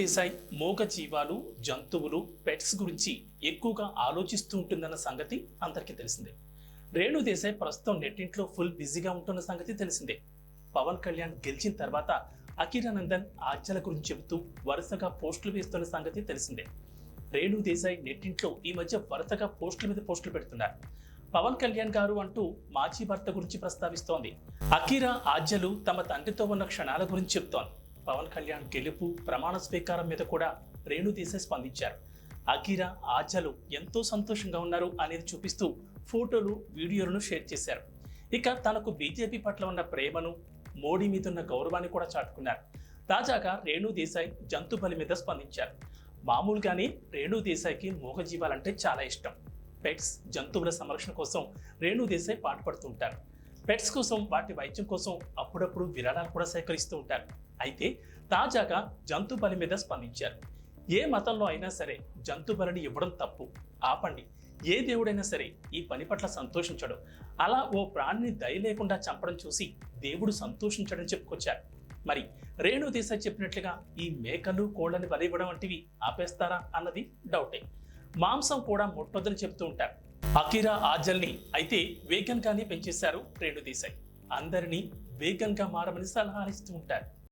దేశాయ్ మూగ జీవాలు, జంతువులు, పెట్స్ గురించి ఎక్కువగా ఆలోచిస్తూ ఉంటుందన్న సంగతి అందరికీ తెలిసిందే. రేణు దేశాయ్ ప్రస్తుతం నెట్టింట్లో ఫుల్ బిజీగా ఉంటున్న సంగతి తెలిసిందే. పవన్ కళ్యాణ్ గెలిచిన తర్వాత అఖీరానందన్ ఆజ్యల గురించి చెబుతూ వరుసగా పోస్టులు వేస్తున్న సంగతి తెలిసిందే. రేణు దేశాయ్ నెట్టింట్లో ఈ మధ్య వరుసగా పోస్టుల మీద పోస్టులు పెడుతున్నారు. పవన్ కళ్యాణ్ గారు అంటూ మాజీ భర్త గురించి ప్రస్తావిస్తోంది. అఖీరా ఆజ్యలు తమ తండ్రితో ఉన్న క్షణాల గురించి చెప్తోంది. పవన్ కళ్యాణ్ గెలుపు ప్రమాణ స్వీకారం మీద కూడా రేణు దేశాయ్ స్పందించారు. అఖీరా ఆజ్యలు ఎంతో సంతోషంగా ఉన్నారు అనేది చూపిస్తూ ఫోటోలు, వీడియోలను షేర్ చేశారు. ఇక తనకు బీజేపీ పట్ల ఉన్న ప్రేమను, మోడీ మీద ఉన్న గౌరవాన్ని కూడా చాటుకున్నారు. తాజాగా రేణు దేశాయ్ జంతు బలి మీద స్పందించారు. మామూలుగానే రేణు దేశాయ్కి మూగజీవాలంటే చాలా ఇష్టం. పెట్స్, జంతువుల సంరక్షణ కోసం రేణు దేశాయ్ పాటుపడుతుంటారు. పెట్స్ కోసం, వాటి వైద్యం కోసం అప్పుడప్పుడు విరాళాలు కూడా సేకరిస్తూ ఉంటారు. అయితే తాజాగా జంతు బలి మీద స్పందించారు. ఏ మతంలో అయినా సరే జంతు బలిని ఇవ్వడం తప్పు, ఆపండి. ఏ దేవుడైనా సరే ఈ పని పట్ల సంతోషించడు. అలా ఓ ప్రాణిని దయ లేకుండా చంపడం చూసి దేవుడు సంతోషించడం చెప్పుకొచ్చారు. మరి రేణు దేశాయ్ చెప్పినట్లుగా ఈ మేకలు, కోళ్లని బలి ఇవ్వడం వంటివి ఆపేస్తారా అన్నది డౌటే. మాంసం కూడా ముట్టొద్దని చెప్తూ ఉంటారు. అఖీరా ఆజ్యల్ని అయితే వేగన్ గానే పెంచేశారు రేణు దేశాయ్. అందరినీ వేగన్ గా మారమని సలహాలు ఇస్తూ ఉంటారు.